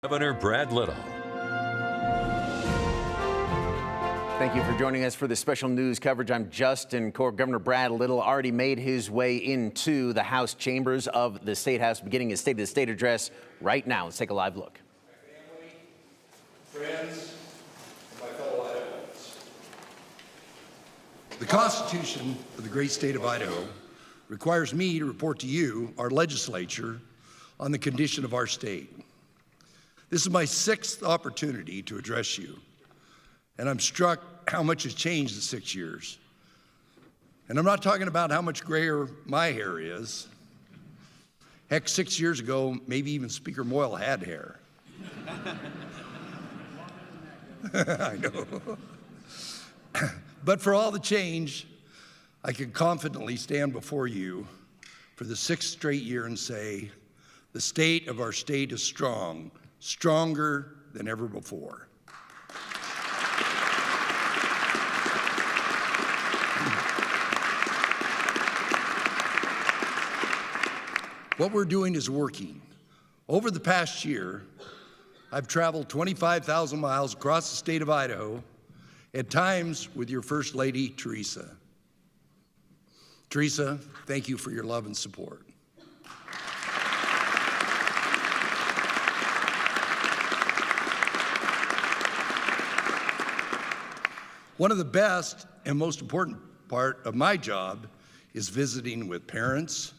Governor Brad Little. Thank you for joining us for this special news coverage. I'm Justin Corp. Governor Brad Little already made his way into the House chambers of the State House, beginning his State of the State address right now. Let's take a live look. My family, friends, and my fellow Idahoans. The Constitution of the great state of Idaho requires me to report to you, our legislature, on the condition of our state. This is my 6th opportunity to address you, and I'm struck how much has changed in 6 years. And I'm not talking about how much grayer my hair is. Heck, 6 years ago, maybe even Speaker Moyle had hair. I know. But for all the change, I can confidently stand before you for the 6th straight year and say, the state of our state is strong, stronger than ever before. What we're doing is working. Over the past year, I've traveled 25,000 miles across the state of Idaho, at times with your First Lady, Teresa. Teresa, thank you for your love and support. One of the best and most important part of my job is visiting with parents,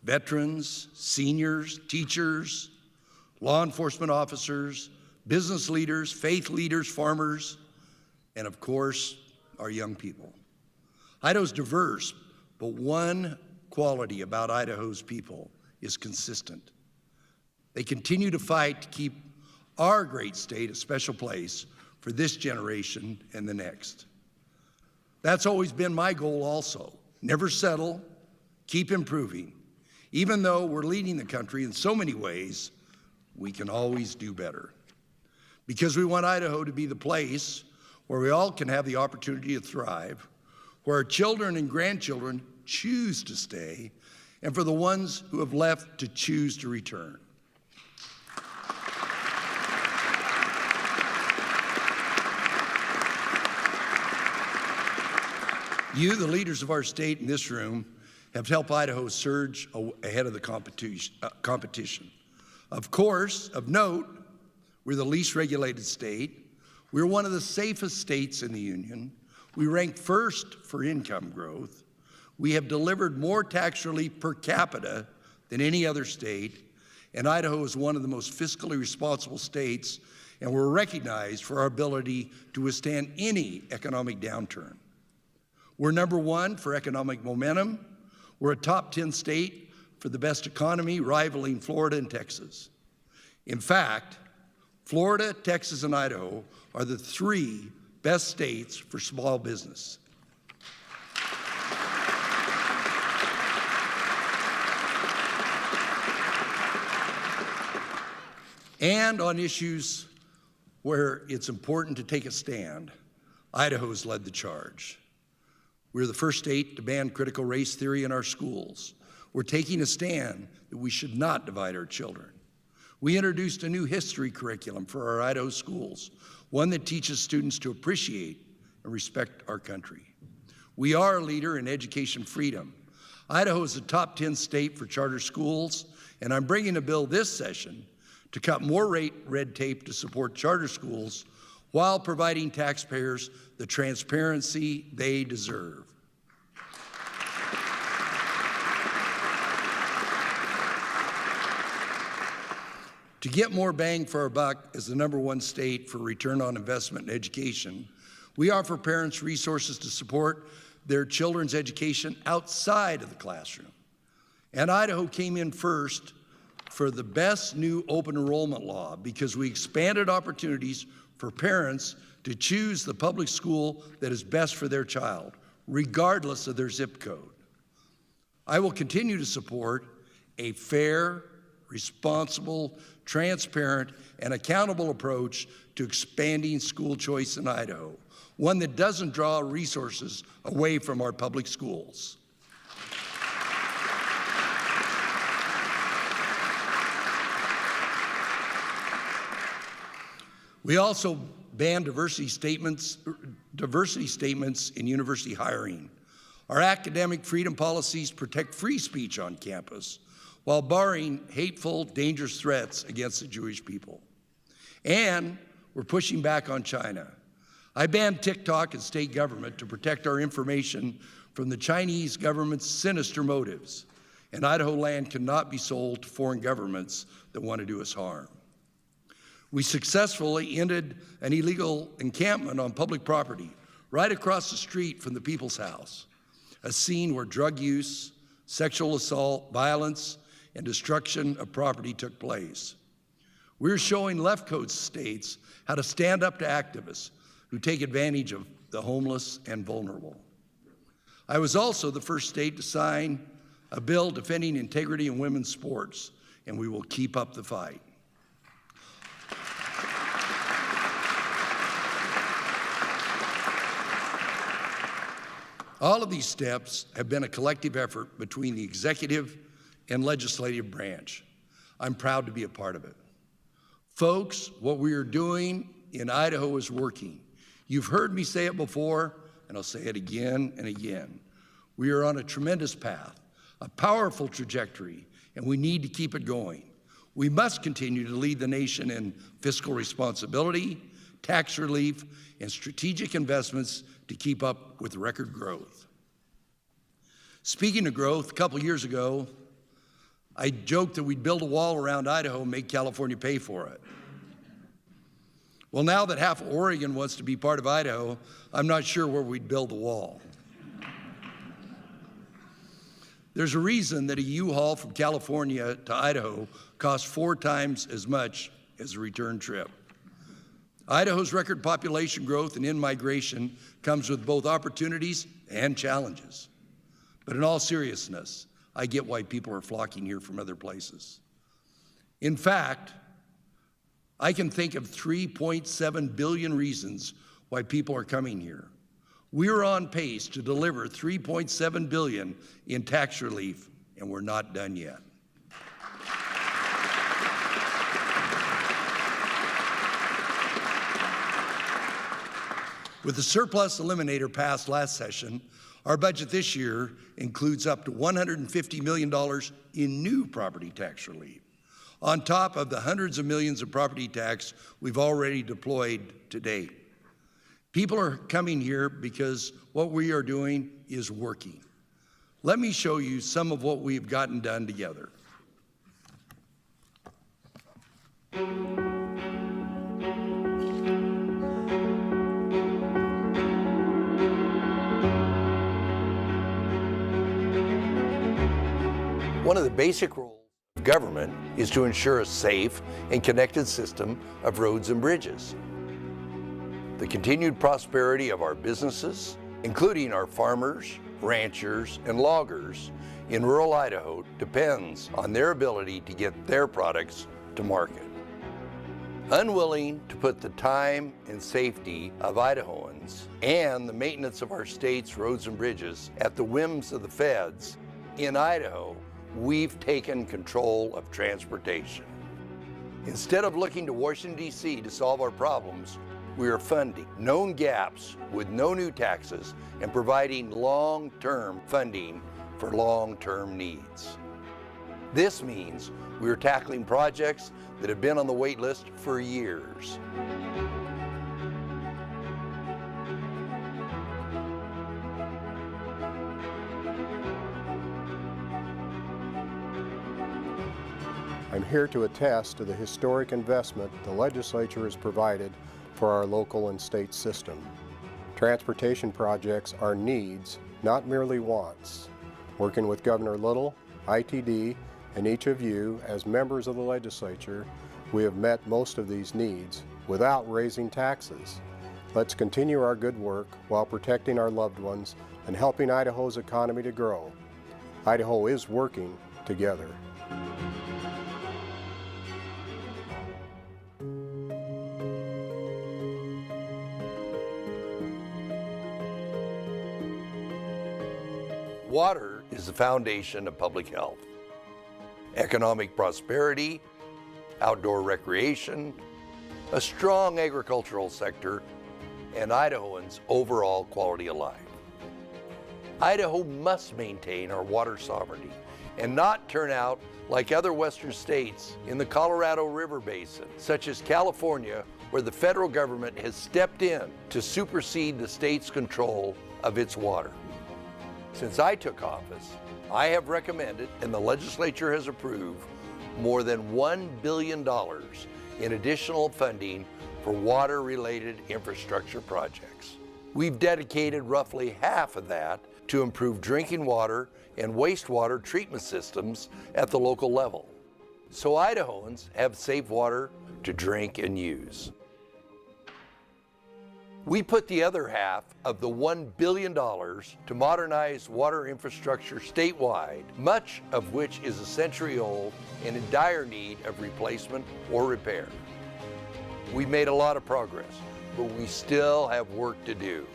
veterans, seniors, teachers, law enforcement officers, business leaders, faith leaders, farmers, and of course, our young people. Idaho's diverse, but one quality about Idaho's people is consistent. They continue to fight to keep our great state a special place for this generation and the next. That's always been my goal also. Never settle, keep improving. Even though we're leading the country in so many ways, we can always do better. Because we want Idaho to be the place where we all can have the opportunity to thrive, where our children and grandchildren choose to stay, and for the ones who have left to choose to return. You, the leaders of our state in this room, have helped Idaho surge ahead of the competition. Of course, of note, we're the least regulated state. We're one of the safest states in the union. We rank first for income growth. We have delivered more tax relief per capita than any other state, and Idaho is one of the most fiscally responsible states, and we're recognized for our ability to withstand any economic downturn. We're number 1 for economic momentum. We're a top 10 state for the best economy, rivaling Florida and Texas. In fact, Florida, Texas, and Idaho are the 3 best states for small business. And on issues where it's important to take a stand, Idaho has led the charge. We're the first state to ban critical race theory in our schools. We're taking a stand that we should not divide our children. We introduced a new history curriculum for our Idaho schools, one that teaches students to appreciate and respect our country. We are a leader in education freedom. Idaho is a top 10 state for charter schools, and I'm bringing a bill this session to cut more red tape to support charter schools while providing taxpayers the transparency they deserve. To get more bang for our buck as the #1 state for return on investment in education, we offer parents resources to support their children's education outside of the classroom. And Idaho came in first for the best new open enrollment law because we expanded opportunities for parents to choose the public school that is best for their child, regardless of their zip code. I will continue to support a fair, responsible, transparent, and accountable approach to expanding school choice in Idaho, one that doesn't draw resources away from our public schools. We also banned diversity statements in university hiring. Our academic freedom policies protect free speech on campus while barring hateful, dangerous threats against the Jewish people. And we're pushing back on China. I banned TikTok and state government to protect our information from the Chinese government's sinister motives. And Idaho land cannot be sold to foreign governments that want to do us harm. We successfully ended an illegal encampment on public property right across the street from the People's House, a scene where drug use, sexual assault, violence, and destruction of property took place. We're showing left coast states how to stand up to activists who take advantage of the homeless and vulnerable. I was also the first state to sign a bill defending integrity in women's sports, and we will keep up the fight. All of these steps have been a collective effort between the executive and legislative branch. I'm proud to be a part of it. Folks, what we are doing in Idaho is working. You've heard me say it before, and I'll say it again and again. We are on a tremendous path, a powerful trajectory, and we need to keep it going. We must continue to lead the nation in fiscal responsibility, tax relief, and strategic investments to keep up with record growth. Speaking of growth, a couple years ago, I joked that we'd build a wall around Idaho and make California pay for it. Well, now that half of Oregon wants to be part of Idaho, I'm not sure where we'd build the wall. There's a reason that a U-Haul from California to Idaho costs 4 times as much as a return trip. Idaho's record population growth and in-migration comes with both opportunities and challenges. But in all seriousness, I get why people are flocking here from other places. In fact, I can think of 3.7 billion reasons why people are coming here. We're on pace to deliver $3.7 billion in tax relief, and we're not done yet. With the surplus eliminator passed last session, our budget this year includes up to $150 million in new property tax relief, on top of the hundreds of millions of property tax we've already deployed to date. People are coming here because what we are doing is working. Let me show you some of what we've gotten done together. One of the basic roles of government is to ensure a safe and connected system of roads and bridges. The continued prosperity of our businesses, including our farmers, ranchers, and loggers in rural Idaho, depends on their ability to get their products to market. Unwilling to put the time and safety of Idahoans and the maintenance of our state's roads and bridges at the whims of the feds, in Idaho, we've taken control of transportation. Instead of looking to Washington, D.C. to solve our problems, we are funding known gaps with no new taxes and providing long-term funding for long-term needs. This means we are tackling projects that have been on the wait list for years. I'm here to attest to the historic investment the legislature has provided for our local and state system. Transportation projects are needs, not merely wants. Working with Governor Little, ITD, and each of you as members of the legislature, we have met most of these needs without raising taxes. Let's continue our good work while protecting our loved ones and helping Idaho's economy to grow. Idaho is working together. Water is the foundation of public health. Economic prosperity, outdoor recreation, a strong agricultural sector, and Idahoans' overall quality of life. Idaho must maintain our water sovereignty and not turn out like other western states in the Colorado River Basin, such as California, where the federal government has stepped in to supersede the state's control of its water. Since I took office, I have recommended, and the legislature has approved, more than $1 billion in additional funding for water-related infrastructure projects. We've dedicated roughly half of that to improve drinking water and wastewater treatment systems at the local level, so Idahoans have safe water to drink and use. We put the other half of the $1 billion to modernize water infrastructure statewide, much of which is a century old and in dire need of replacement or repair. We made a lot of progress, but we still have work to do.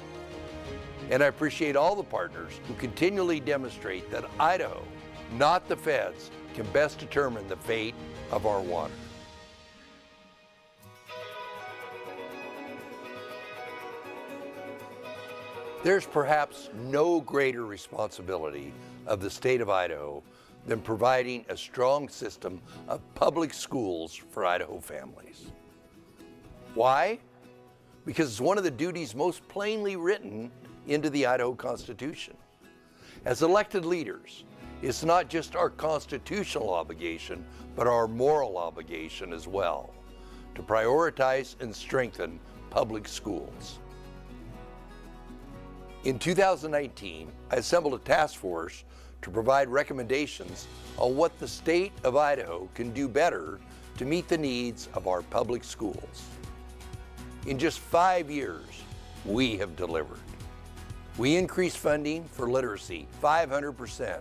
And I appreciate all the partners who continually demonstrate that Idaho, not the feds, can best determine the fate of our water. There's perhaps no greater responsibility of the state of Idaho than providing a strong system of public schools for Idaho families. Why? Because it's one of the duties most plainly written into the Idaho Constitution. As elected leaders, it's not just our constitutional obligation, but our moral obligation as well, to prioritize and strengthen public schools. In 2019, I assembled a task force to provide recommendations on what the state of Idaho can do better to meet the needs of our public schools. In just 5 years, we have delivered. We increased funding for literacy 500%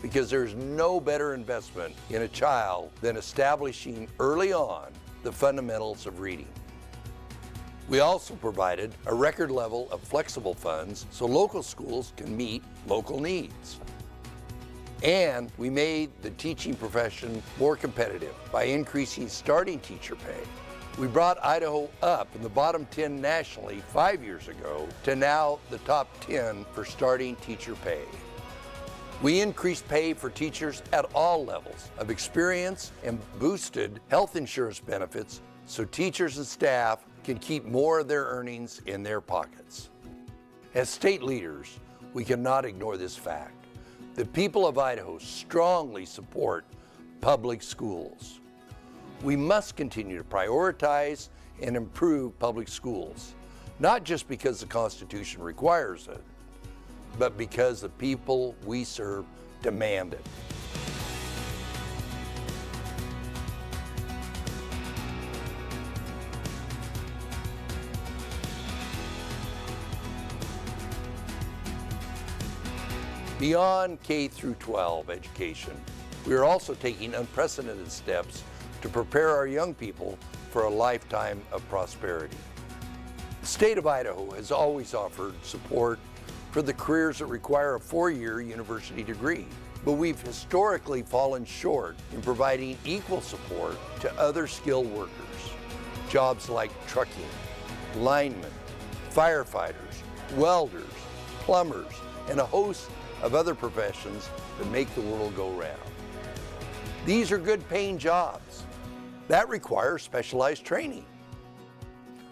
because there's no better investment in a child than establishing early on the fundamentals of reading. We also provided a record level of flexible funds so local schools can meet local needs. And we made the teaching profession more competitive by increasing starting teacher pay. We brought Idaho up in the bottom 10 nationally 5 years ago to now the top 10 for starting teacher pay. We increased pay for teachers at all levels of experience and boosted health insurance benefits so teachers and staff can keep more of their earnings in their pockets. As state leaders, we cannot ignore this fact. The people of Idaho strongly support public schools. We must continue to prioritize and improve public schools, not just because the Constitution requires it, but because the people we serve demand it. Beyond K through 12 education, we are also taking unprecedented steps to prepare our young people for a lifetime of prosperity. The state of Idaho has always offered support for the careers that require a 4-year university degree, but we've historically fallen short in providing equal support to other skilled workers. Jobs like trucking, linemen, firefighters, welders, plumbers, and a host of other professions that make the world go round. These are good paying jobs. That requires specialized training.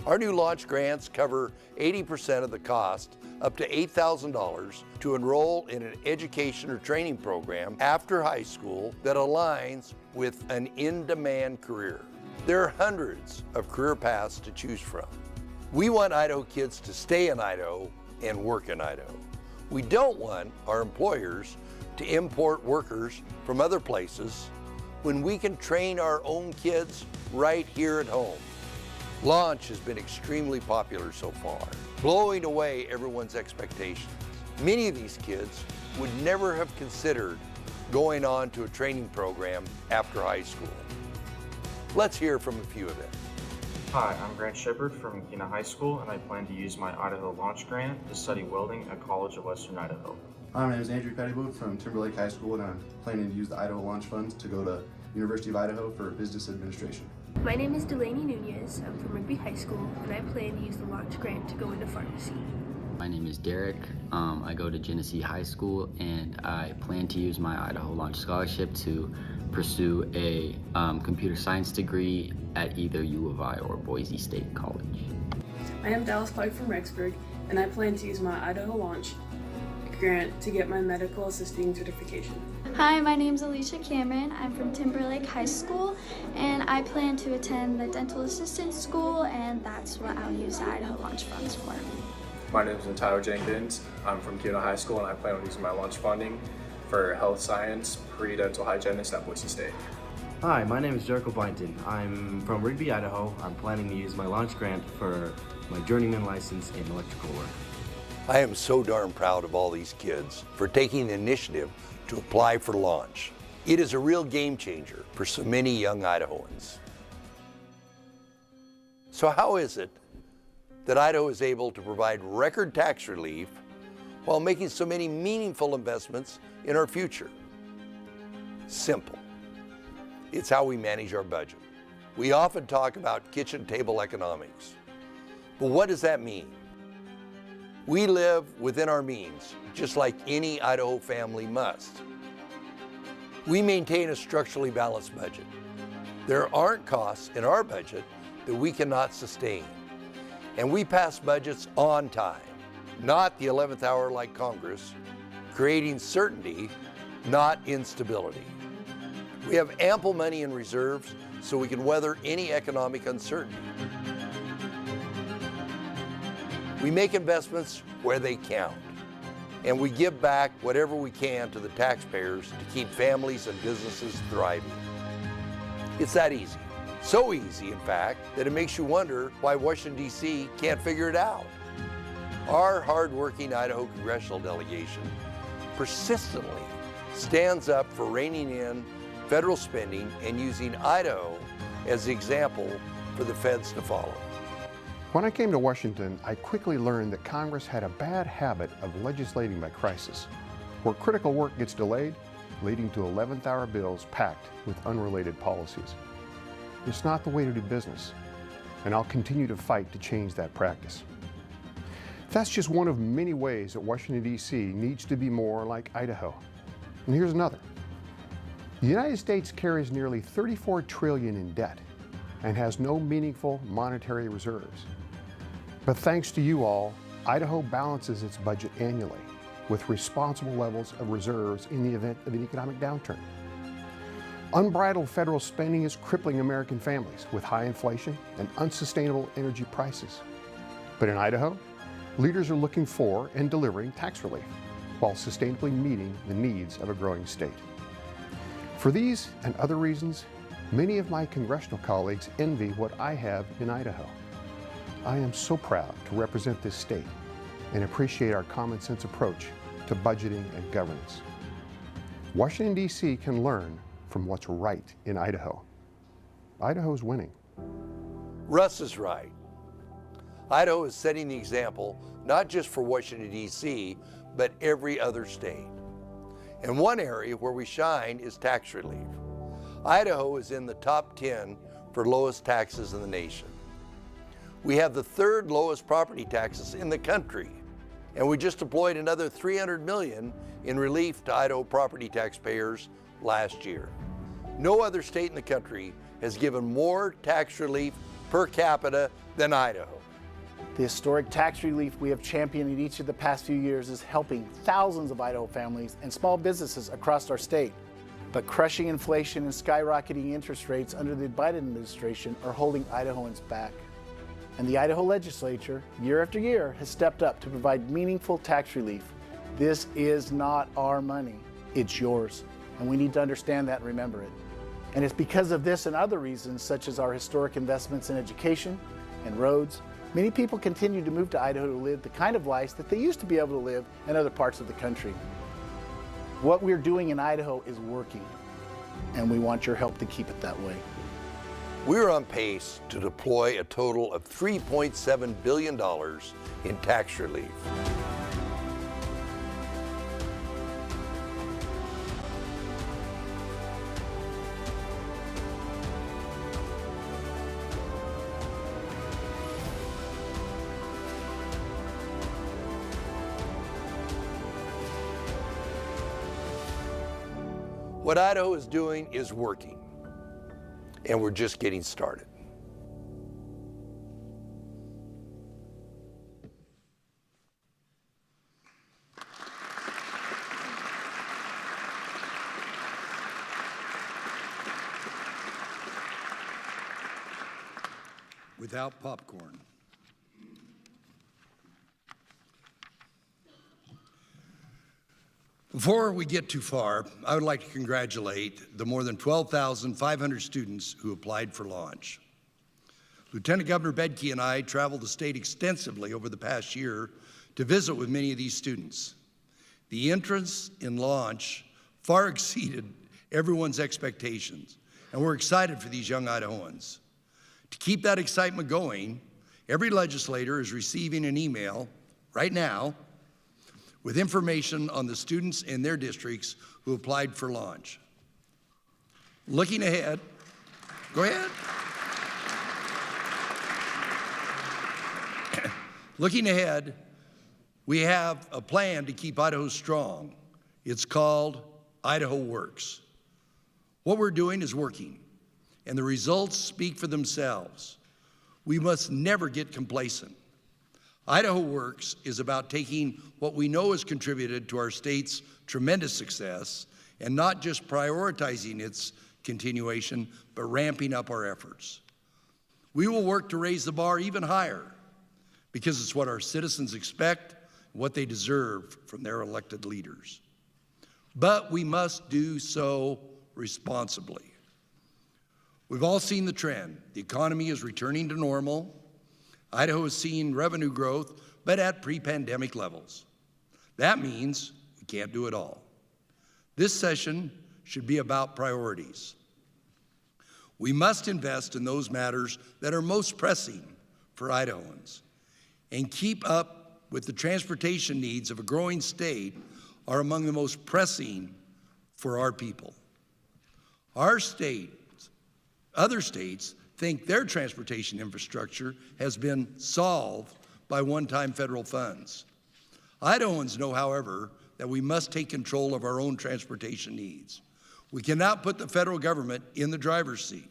Our new launch grants cover 80% of the cost, up to $8,000, to enroll in an education or training program after high school that aligns with an in-demand career. There are hundreds of career paths to choose from. We want Idaho kids to stay in Idaho and work in Idaho. We don't want our employers to import workers from other places when we can train our own kids right here at home. Launch has been extremely popular so far, blowing away everyone's expectations. Many of these kids would never have considered going on to a training program after high school. Let's hear from a few of them. Hi, I'm Grant Shepard from Kena High School, and I plan to use my Idaho Launch grant to study welding at College of Western Idaho. Hi, my name is Andrew Pettyboot from Timberlake High School, and I'm planning to use the Idaho Launch funds to go to University of Idaho for business administration. My name is Delaney Nunez. I'm from Rigby High School, and I plan to use the Launch grant to go into pharmacy. My name is Derek. I go to Genesee High School, and I plan to use my Idaho Launch scholarship to pursue a computer science degree at either U of I or Boise State College. I am Dallas Clark from Rexburg, and I plan to use my Idaho Launch grant to get my medical assisting certification. Hi, my name is Alicia Cameron. I'm from Timberlake High School, and I plan to attend the dental assistant school, and that's what I'll use the Idaho Launch funds for. My name is Tyler Jenkins. I'm from Kyoto High School, and I plan on using my launch funding for health science pre-dental hygienist at Boise State. Hi, my name is Jericho Byington. I'm from Rigby, Idaho. I'm planning to use my launch grant for my journeyman license in electrical work. I am so darn proud of all these kids for taking the initiative to apply for Launch. It is a real game changer for so many young Idahoans. So how is it that Idaho is able to provide record tax relief while making so many meaningful investments in our future? Simple. It's how we manage our budget. We often talk about kitchen table economics. But what does that mean? We live within our means, just like any Idaho family must. We maintain a structurally balanced budget. There aren't costs in our budget that we cannot sustain. And we pass budgets on time, not the 11th hour like Congress, creating certainty, not instability. We have ample money in reserves so we can weather any economic uncertainty. We make investments where they count, and we give back whatever we can to the taxpayers to keep families and businesses thriving. It's that easy. So easy, in fact, that it makes you wonder why Washington, D.C. can't figure it out. Our hard-working Idaho congressional delegation persistently stands up for reining in federal spending and using Idaho as the example for the feds to follow. When I came to Washington, I quickly learned that Congress had a bad habit of legislating by crisis, where critical work gets delayed, leading to 11th hour bills packed with unrelated policies. It's not the way to do business, and I'll continue to fight to change that practice. That's just one of many ways that Washington, D.C. needs to be more like Idaho. And here's another. The United States carries nearly $34 trillion in debt and has no meaningful monetary reserves. But thanks to you all, Idaho balances its budget annually with responsible levels of reserves in the event of an economic downturn. Unbridled federal spending is crippling American families with high inflation and unsustainable energy prices. But in Idaho, leaders are looking for and delivering tax relief while sustainably meeting the needs of a growing state. For these and other reasons, many of my congressional colleagues envy what I have in Idaho. I am so proud to represent this state and appreciate our common sense approach to budgeting and governance. Washington, D.C. can learn from what's right in Idaho. Idaho's winning. Russ is right. Idaho is setting the example not just for Washington, D.C., but every other state. And one area where we shine is tax relief. Idaho is in the top 10 for lowest taxes in the nation. We have the third lowest property taxes in the country, and we just deployed another $300 million in relief to Idaho property taxpayers last year. No other state in the country has given more tax relief per capita than Idaho. The historic tax relief we have championed in each of the past few years is helping thousands of Idaho families and small businesses across our state. But crushing inflation and skyrocketing interest rates under the Biden administration are holding Idahoans back. And the Idaho Legislature, year after year, has stepped up to provide meaningful tax relief. This is not our money, it's yours. And we need to understand that and remember it. And it's because of this and other reasons, such as our historic investments in education and roads, many people continue to move to Idaho to live the kind of lives that they used to be able to live in other parts of the country. What we're doing in Idaho is working, and we want your help to keep it that way. We're on pace to deploy a total of $3.7 billion in tax relief. What Idaho is doing is working, and we're just getting started. Without popcorn. Before we get too far, I would like to congratulate the more than 12,500 students who applied for Launch. Lieutenant Governor Bedke and I traveled the state extensively over the past year to visit with many of these students. The interest in Launch far exceeded everyone's expectations, and we're excited for these young Idahoans. To keep that excitement going, every legislator is receiving an email right now with information on the students in their districts who applied for Launch. Looking ahead, go ahead. Looking ahead, we have a plan to keep Idaho strong. It's called Idaho Works. What we're doing is working, and the results speak for themselves. We must never get complacent. Idaho Works is about taking what we know has contributed to our state's tremendous success and not just prioritizing its continuation, but ramping up our efforts. We will work to raise the bar even higher because it's what our citizens expect, what they deserve from their elected leaders. But we must do so responsibly. We've all seen the trend. The economy is returning to normal. Idaho is seeing revenue growth, but at pre-pandemic levels. That means we can't do it all. This session should be about priorities. We must invest in those matters that are most pressing for Idahoans, and keep up with the transportation needs of a growing state are among the most pressing for our people. Our state, other states, think their transportation infrastructure has been solved by one-time federal funds. Idahoans know, however, that we must take control of our own transportation needs. We cannot put the federal government in the driver's seat,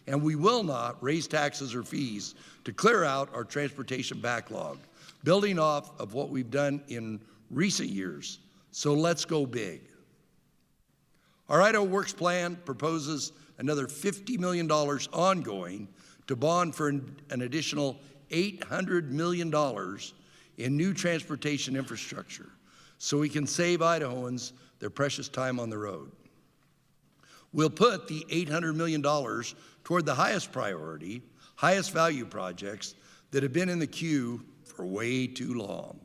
and we will not raise taxes or fees to clear out our transportation backlog, building off of what we've done in recent years. So let's go big. Our Idaho Works plan proposes another $50 million ongoing to bond for an additional $800 million in new transportation infrastructure so we can save Idahoans their precious time on the road. We'll put the $800 million toward the highest priority, highest value projects that have been in the queue for way too long.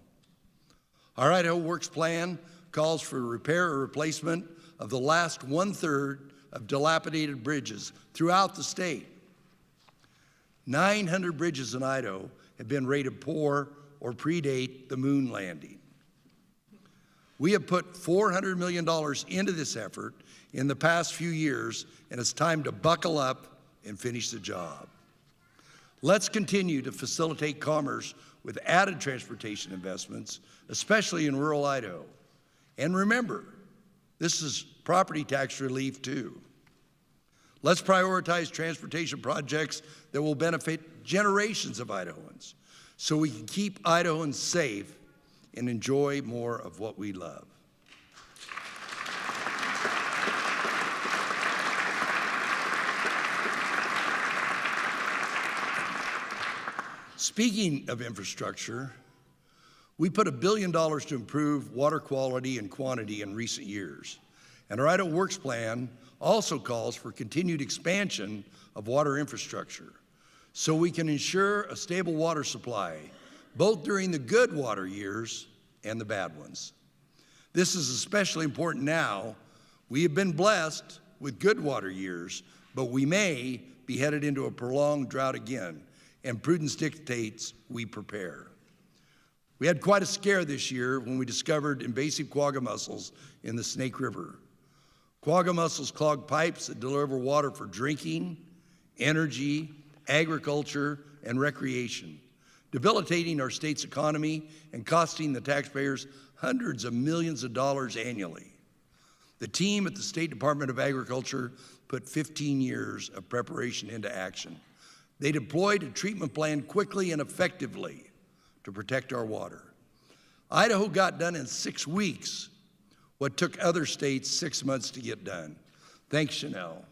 Our Idaho Works plan calls for repair or replacement of the last 1/3 of dilapidated bridges throughout the state. 900 bridges in Idaho have been rated poor or predate the moon landing. We have put $400 million into this effort in the past few years, and it's time to buckle up and finish the job. Let's continue to facilitate commerce with added transportation investments, especially in rural Idaho. And remember, this is property tax relief too. Let's prioritize transportation projects that will benefit generations of Idahoans so we can keep Idahoans safe and enjoy more of what we love. Speaking of infrastructure, we put $1 billion to improve water quality and quantity in recent years. And our Idaho Works plan also calls for continued expansion of water infrastructure so we can ensure a stable water supply, both during the good water years and the bad ones. This is especially important now. We have been blessed with good water years, but we may be headed into a prolonged drought again, and prudence dictates we prepare. We had quite a scare this year when we discovered invasive quagga mussels in the Snake River. Quagga mussels clog pipes that deliver water for drinking, energy, agriculture, and recreation, debilitating our state's economy and costing the taxpayers hundreds of millions of dollars annually. The team at the State Department of Agriculture put 15 years of preparation into action. They deployed a treatment plan quickly and effectively to protect our water. Idaho got done in 6 weeks what took other states 6 months to get done. Thanks, Chanel.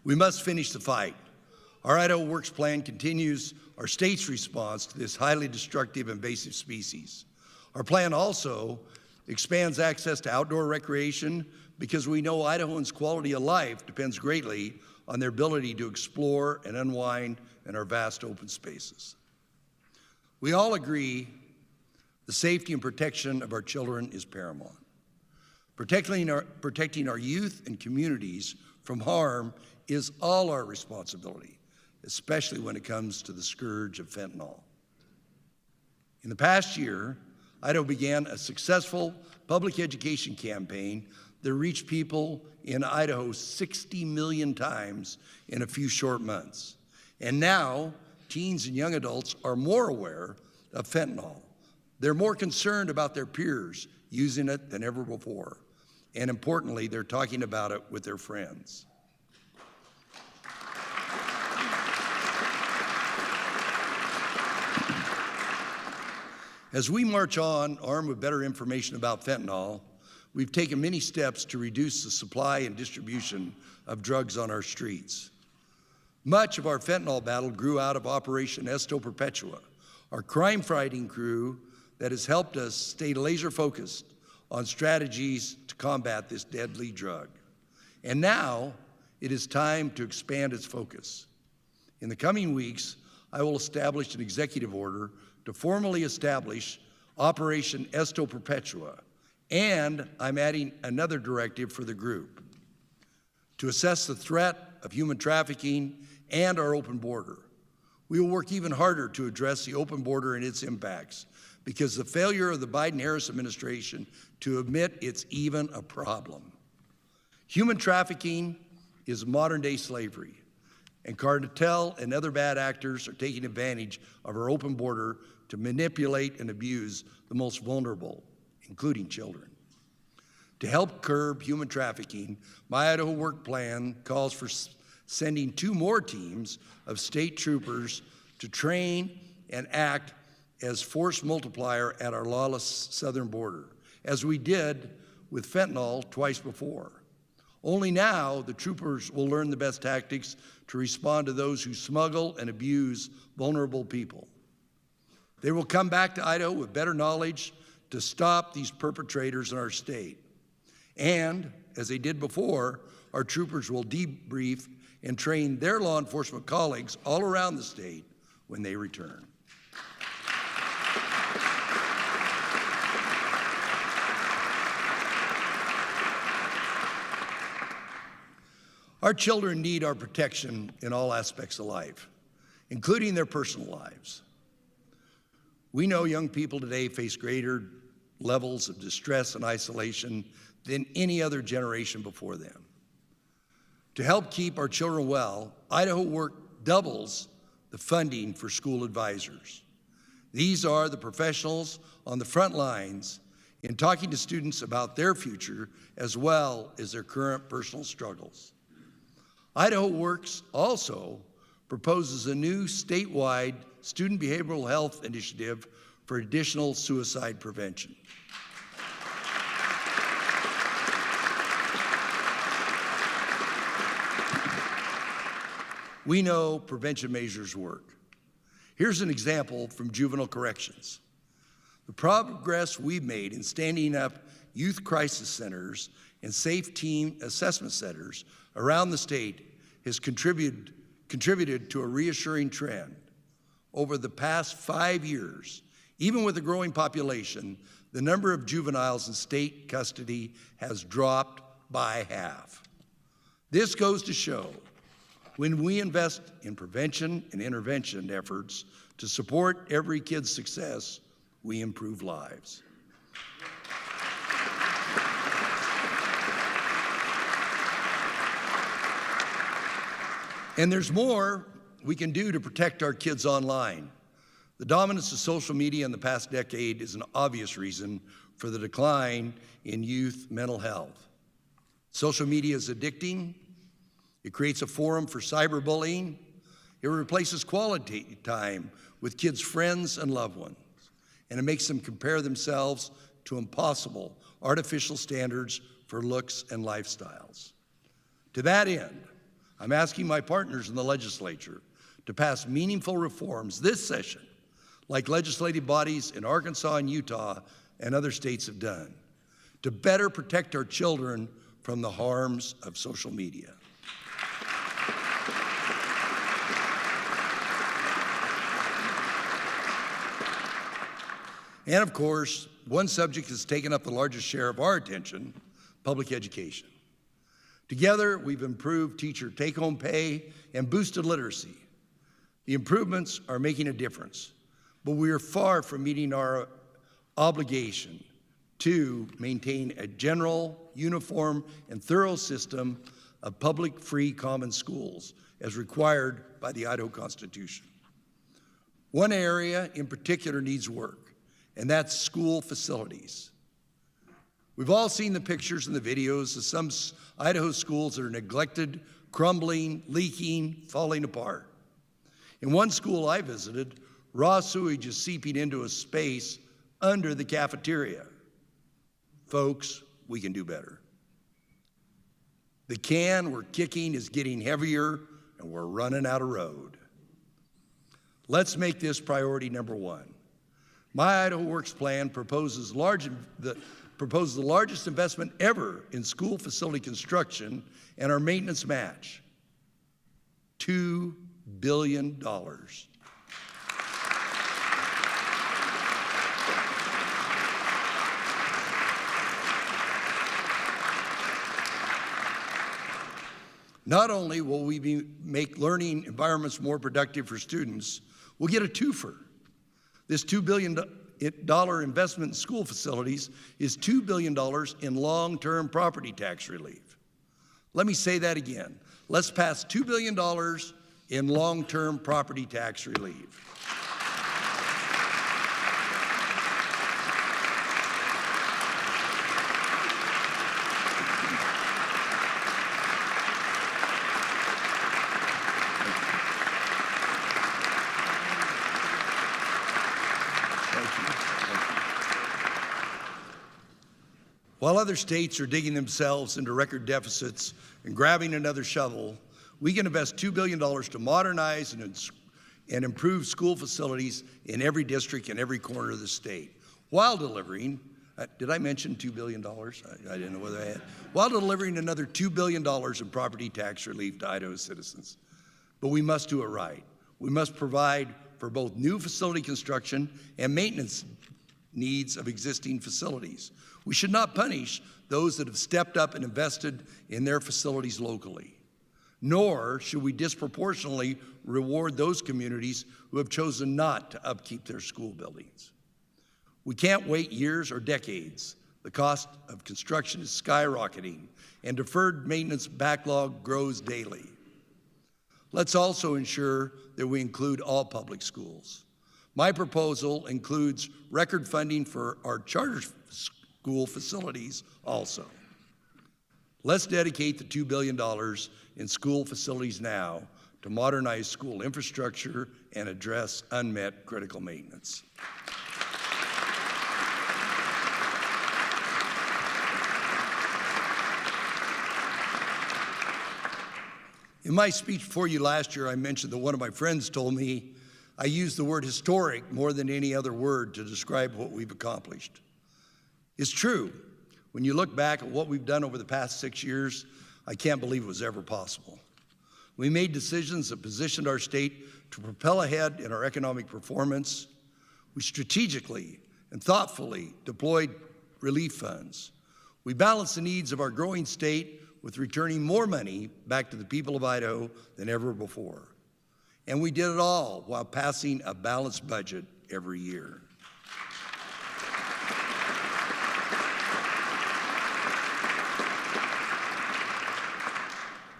We must finish the fight. Our Idaho Works plan continues our state's response to this highly destructive invasive species. Our plan also expands access to outdoor recreation because we know Idahoans' quality of life depends greatly on their ability to explore and unwind in our vast open spaces. We all agree the safety and protection of our children is paramount. Protecting our youth and communities from harm is all our responsibility, especially when it comes to the scourge of fentanyl. In the past year, Idaho began a successful public education campaign that reached people in Idaho 60 million times in a few short months. And now, teens and young adults are more aware of fentanyl. They're more concerned about their peers using it than ever before. And importantly, they're talking about it with their friends. As we march on, armed with better information about fentanyl, we've taken many steps to reduce the supply and distribution of drugs on our streets. Much of our fentanyl battle grew out of Operation Esto Perpetua, our crime-fighting crew that has helped us stay laser-focused on strategies to combat this deadly drug. And now, it is time to expand its focus. In the coming weeks, I will establish an executive order to formally establish Operation Esto Perpetua, and I'm adding another directive for the group to assess the threat of human trafficking and our open border. We will work even harder to address the open border and its impacts, because the failure of the Biden-Harris administration to admit it's even a problem. Human trafficking is modern-day slavery, and cartel and other bad actors are taking advantage of our open border to manipulate and abuse the most vulnerable, including children. To help curb human trafficking, my Idaho Work plan calls for sending 2 more teams of state troopers to train and act as force multiplier at our lawless southern border, as we did with fentanyl twice before. Only now the troopers will learn the best tactics to respond to those who smuggle and abuse vulnerable people. They will come back to Idaho with better knowledge to stop these perpetrators in our state. And, as they did before, our troopers will debrief and train their law enforcement colleagues all around the state when they return. Our children need our protection in all aspects of life, including their personal lives. We know young people today face greater levels of distress and isolation than any other generation before them. To help keep our children well, Idaho Works doubles the funding for school advisors. These are the professionals on the front lines in talking to students about their future as well as their current personal struggles. Idaho Works also proposes a new statewide student behavioral health initiative for additional suicide prevention. We know prevention measures work. Here's an example from juvenile corrections. The progress we've made in standing up youth crisis centers and safe teen assessment centers around the state has contributed to a reassuring trend. Over the past 5 years, even with a growing population, the number of juveniles in state custody has dropped by half. This goes to show when we invest in prevention and intervention efforts to support every kid's success, we improve lives. And there's more we can do to protect our kids online. The dominance of social media in the past decade is an obvious reason for the decline in youth mental health. Social media is addicting. It creates a forum for cyberbullying. It replaces quality time with kids' friends and loved ones, and it makes them compare themselves to impossible artificial standards for looks and lifestyles. To that end, I'm asking my partners in the legislature to pass meaningful reforms this session, like legislative bodies in Arkansas and Utah and other states have done, to better protect our children from the harms of social media. And of course, one subject that's taken up the largest share of our attention, public education. Together, we've improved teacher take-home pay and boosted literacy. The improvements are making a difference, but we are far from meeting our obligation to maintain a general, uniform, and thorough system of public, free, common schools as required by the Idaho Constitution. One area in particular needs work, and that's school facilities. We've all seen the pictures and the videos of some Idaho schools that are neglected, crumbling, leaking, falling apart. In one school I visited, raw sewage is seeping into a space under the cafeteria. Folks, we can do better. The can we're kicking is getting heavier and we're running out of road. Let's make this priority number one. My Idaho Works plan proposes the largest investment ever in school facility construction and our maintenance match, $2 billion. Not only will we make learning environments more productive for students, we'll get a twofer. This $2 billion investment in school facilities is $2 billion in long-term property tax relief. Let me say that again. Let's pass $2 billion in long-term property tax relief. While other states are digging themselves into record deficits and grabbing another shovel, we can invest $2 billion to modernize and improve school facilities in every district and every corner of the state, while delivering, did I mention $2 billion? I didn't know whether I had. While delivering another $2 billion in property tax relief to Idaho citizens. But we must do it right. We must provide for both new facility construction and maintenance needs of existing facilities. We should not punish those that have stepped up and invested in their facilities locally, nor should we disproportionately reward those communities who have chosen not to upkeep their school buildings. We can't wait years or decades. The cost of construction is skyrocketing, and deferred maintenance backlog grows daily. Let's also ensure that we include all public schools. My proposal includes record funding for our charter school facilities also. Let's dedicate the $2 billion in school facilities now to modernize school infrastructure and address unmet critical maintenance. In my speech before you last year, I mentioned that one of my friends told me I used the word historic more than any other word to describe what we've accomplished. It's true. When you look back at what we've done over the past 6 years, I can't believe it was ever possible. We made decisions that positioned our state to propel ahead in our economic performance. We strategically and thoughtfully deployed relief funds. We balanced the needs of our growing state with returning more money back to the people of Idaho than ever before. And we did it all while passing a balanced budget every year.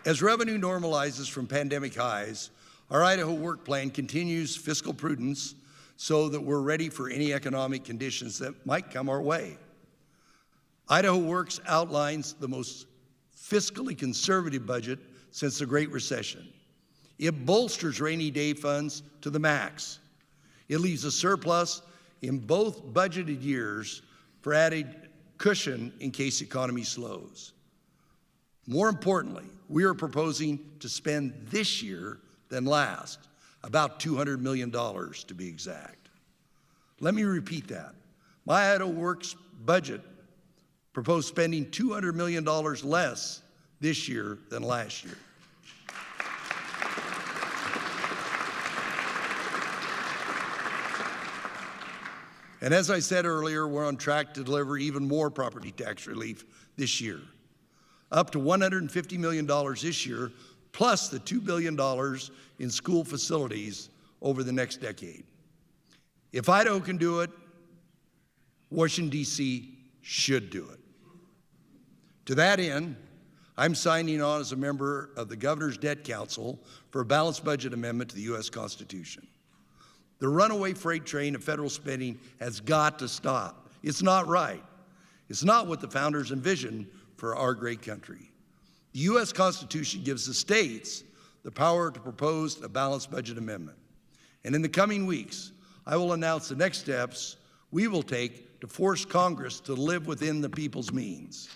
As revenue normalizes from pandemic highs, Our Idaho Work Plan continues fiscal prudence so that we're ready for any economic conditions that might come our way. Idaho Works outlines the most fiscally conservative budget since the Great Recession. It bolsters rainy day funds to the max. It leaves a surplus in both budgeted years for added cushion in case the economy slows. More importantly, we are proposing to spend this year than last, about $200 million to be exact. Let me repeat that. My Idaho Works budget proposed spending $200 million less this year than last year. And as I said earlier, we're on track to deliver even more property tax relief this year, up to $150 million this year, plus the $2 billion in school facilities over the next decade. If Idaho can do it, Washington, D.C. should do it. To that end, I'm signing on as a member of the Governor's Debt Council for a balanced budget amendment to the U.S. Constitution. The runaway freight train of federal spending has got to stop. It's not right. It's not what the founders envisioned for our great country. The U.S. Constitution gives the states the power to propose a balanced budget amendment. And in the coming weeks, I will announce the next steps we will take to force Congress to live within the people's means.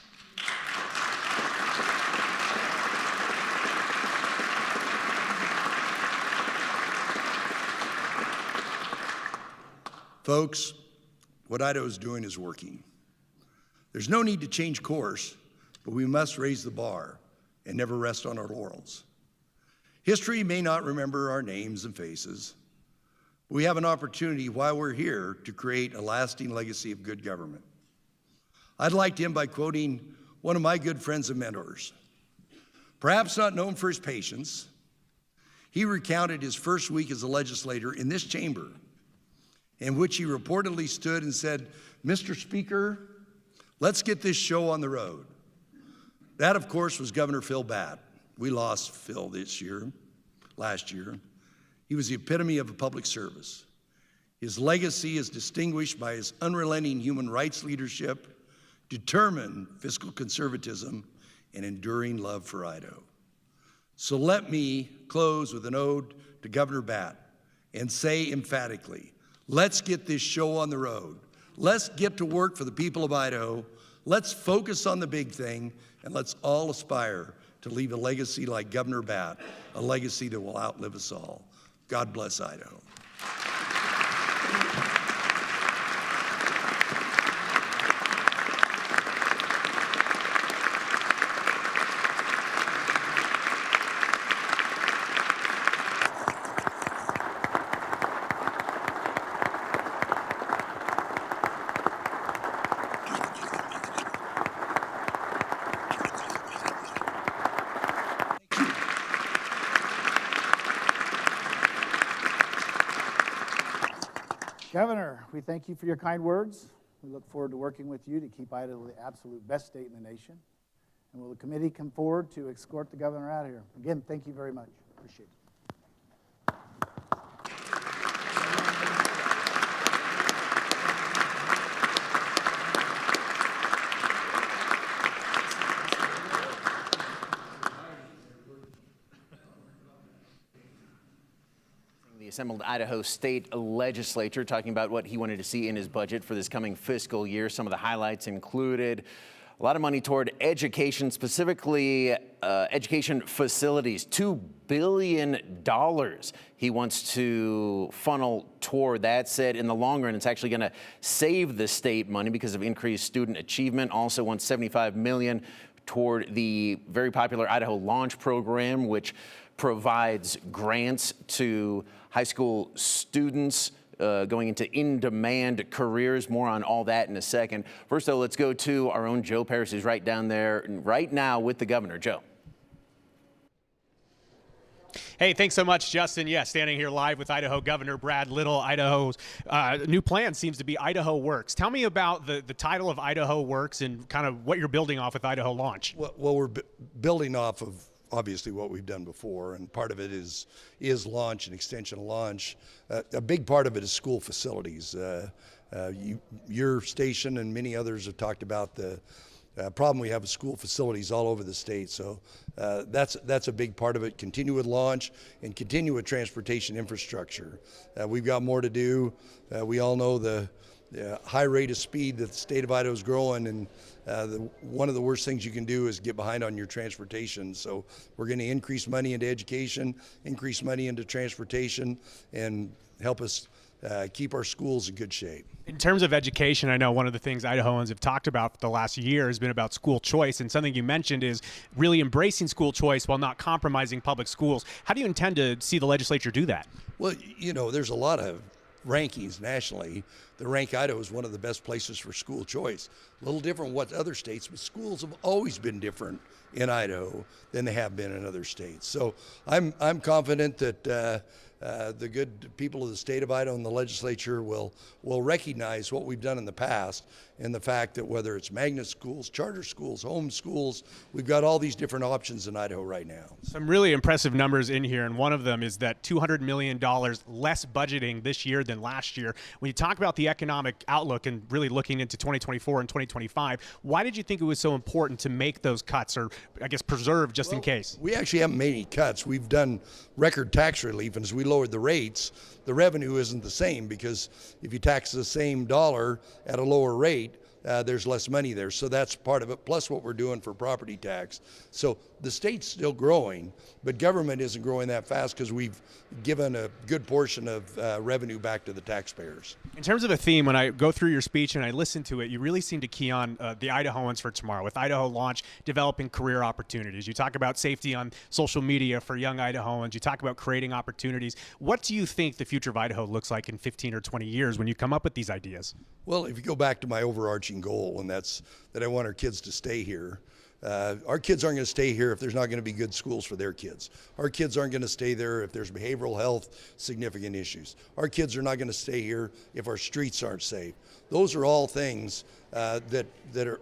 Folks, what Idaho is doing is working. There's no need to change course, but we must raise the bar and never rest on our laurels. History may not remember our names and faces, but we have an opportunity while we're here to create a lasting legacy of good government. I'd like to end by quoting one of my good friends and mentors. Perhaps not known for his patience, he recounted his first week as a legislator in this chamber, in which he reportedly stood and said, "Mr. Speaker, let's get this show on the road." That, of course, was Governor Phil Batt. We lost Phil last year. He was the epitome of a public service. His legacy is distinguished by his unrelenting human rights leadership, determined fiscal conservatism, and enduring love for Idaho. So let me close with an ode to Governor Batt and say emphatically, let's get this show on the road. Let's get to work for the people of Idaho. Let's focus on the big thing, and let's all aspire to leave a legacy like Governor Batt, a legacy that will outlive us all. God bless Idaho. Governor, we thank you for your kind words. We look forward to working with you to keep Idaho the absolute best state in the nation. And will the committee come forward to escort the governor out of here? Again, thank you very much. Appreciate it. The assembled Idaho State Legislature talking about what he wanted to see in his budget for this coming fiscal year. Some of the highlights included a lot of money toward education, specifically education facilities, $2 billion he wants to funnel toward that. Said in the long run, it's actually going to save the state money because of increased student achievement. Also wants $75 million toward the very popular Idaho Launch program, which provides grants to high school students going into in-demand careers. More on all that in a second. First, though, let's go to our own Joe Paris, who's right down there right now with the governor. Joe. Hey, thanks so much, Justin. Yeah, standing here live with Idaho Governor Brad Little. Idaho's new plan seems to be Idaho Works. Tell me about the title of Idaho Works and kind of what you're building off with Idaho Launch. Well, we're building off of obviously what we've done before, and part of it is launch and extension of launch. A big part of it is school facilities. Your station and many others have talked about the problem we have with school facilities all over the state. So that's a big part of it. Continue with launch and continue with transportation infrastructure. We've got more to do. We all know the high rate of speed that the state of Idaho is growing, and one of the worst things you can do is get behind on your transportation. So we're going to increase money into education, increase money into transportation, and help us keep our schools in good shape. In terms of education, I know one of the things Idahoans have talked about for the last year has been about school choice, and something you mentioned is really embracing school choice while not compromising public schools. How do you intend to see the legislature do that? Well, you know, there's a lot of rankings nationally that rank Idaho as one of the best places for school choice. A little different what other states, but schools have always been different in Idaho than they have been in other states. So I'm confident that the good people of the state of Idaho and the legislature will recognize what we've done in the past, and the fact that whether it's magnet schools, charter schools, home schools, we've got all these different options in Idaho right now. Some really impressive numbers in here, and one of them is that $200 million less budgeting this year than last year. When you talk about the economic outlook and really looking into 2024 and 2025, why did you think it was so important to make those cuts, or I guess preserve just in case? We actually haven't made any cuts. We've done record tax relief, and as we lowered the rates, the revenue isn't the same, because if you tax the same dollar at a lower rate, there's less money there. So that's part of it, plus what we're doing for property tax. So the state's still growing, but government isn't growing that fast because we've given a good portion of revenue back to the taxpayers. In terms of a theme, when I go through your speech and I listen to it, you really seem to key on the Idahoans for tomorrow. With Idaho Launch, developing career opportunities. You talk about safety on social media for young Idahoans. You talk about creating opportunities. What do you think the future of Idaho looks like in 15 or 20 years when you come up with these ideas? Well, if you go back to my overarching goal, and that's that I want our kids to stay here. Our kids aren't going to stay here if there's not going to be good schools for their kids. Our kids aren't going to stay there if there's behavioral health significant issues. Our kids are not going to stay here if our streets aren't safe. Those are all things that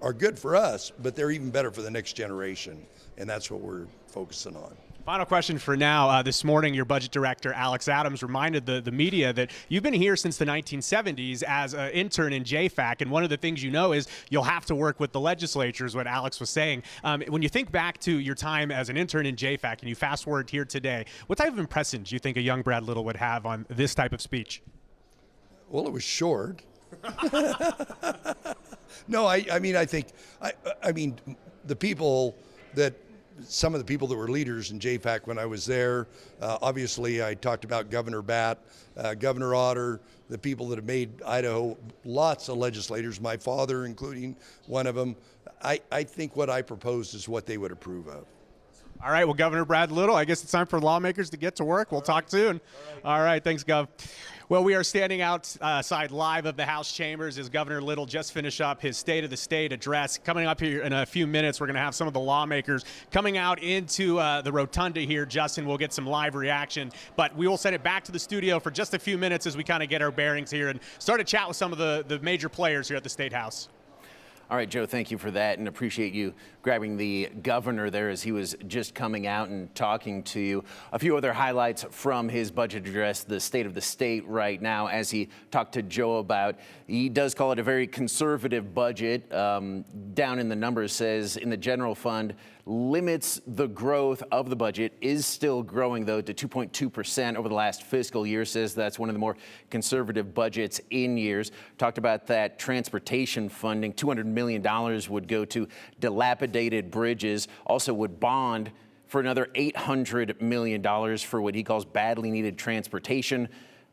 are good for us, but they're even better for the next generation, and that's what we're focusing on. Final question for now. This morning, your budget director, Alex Adams, reminded the media that you've been here since the 1970s as an intern in JFAC, and one of the things you know is you'll have to work with the legislature, is what Alex was saying. When you think back to your time as an intern in JFAC and you fast forward here today, what type of impressions do you think a young Brad Little would have on this type of speech? Well, it was short. No, I mean, the people that, some of the people that were leaders in JFAC when I was there, obviously I talked about Governor Batt, Governor Otter, the people that have made Idaho, lots of legislators, my father including one of them. I think what I proposed is what they would approve of. All right, well, Governor Brad Little, I guess it's time for lawmakers to get to work. We'll talk soon. All right, thanks, Gov. Well, we are standing outside live of the House chambers as Governor Little just finished up his State of the State address. Coming up here in a few minutes, we're going to have some of the lawmakers coming out into the rotunda here. Justin, we'll get some live reaction, but we will send it back to the studio for just a few minutes as we kind of get our bearings here and start to chat with some of the major players here at the State House. All right, Joe, thank you for that, and appreciate you grabbing the governor there as he was just coming out and talking to you. A few other highlights from his budget address, the state of the state right now, as he talked to Joe about. He does call it a very conservative budget. Down in the numbers says in the general fund, limits the growth of the budget, is still growing, though, to 2.2% over the last fiscal year. Says that's one of the more conservative budgets in years. Talked about that transportation funding. $200 million would go to dilapidated bridges. Also would bond for another $800 million for what he calls badly needed transportation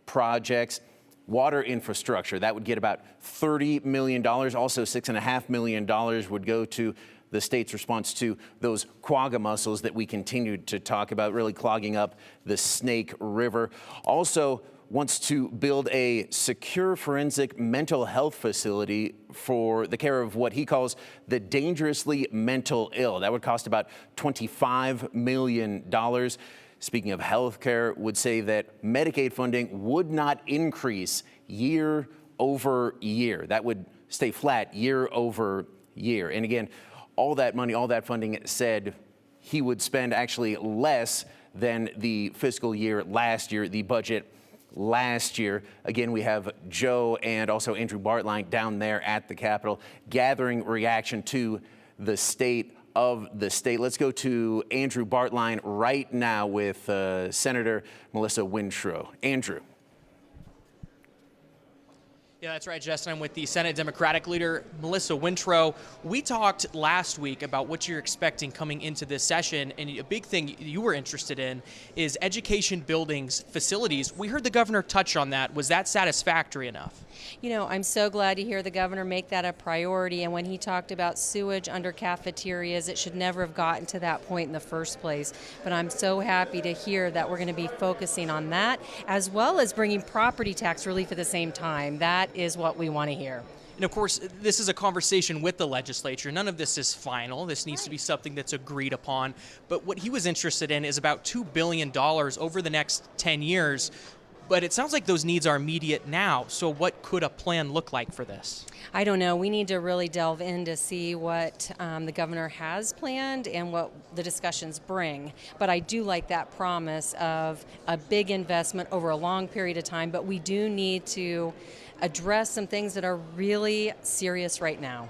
projects. Water infrastructure, that would get about $30 million. Also $6.5 million would go to the state's response to those quagga mussels that we continued to talk about, really clogging up the Snake River. Also wants to build a secure forensic mental health facility for the care of what he calls the dangerously mental ill. That would cost about $25 million. Speaking of health care, would say that Medicaid funding would not increase year over year. That would stay flat year over year. And again, all that money, all that funding said he would spend actually less than the fiscal year last year, the budget last year. Again, we have Joe and also Andrew Bartline down there at the Capitol gathering reaction to the state of the state. Let's go to Andrew Bartline right now with Senator Melissa Wintrow. Andrew. Yeah, that's right, Justin. I'm with the Senate Democratic leader, Melissa Wintrow. We talked last week about what you're expecting coming into this session, and a big thing you were interested in is education buildings, facilities. We heard the governor touch on that. Was that satisfactory enough? You know, I'm so glad to hear the governor make that a priority, and when he talked about sewage under cafeterias, it should never have gotten to that point in the first place. But I'm so happy to hear that we're going to be focusing on that, as well as bringing property tax relief at the same time. That is what we want to hear. And of course, this is a conversation with the legislature. None of this is final. This needs to be something that's agreed upon. But what he was interested in is about $2 billion over the next 10 years. But it sounds like those needs are immediate now. So what could a plan look like for this? I don't know. We need to really delve in to see what the governor has planned and what the discussions bring. But I do like that promise of a big investment over a long period of time. But we do need to address some things that are really serious right now.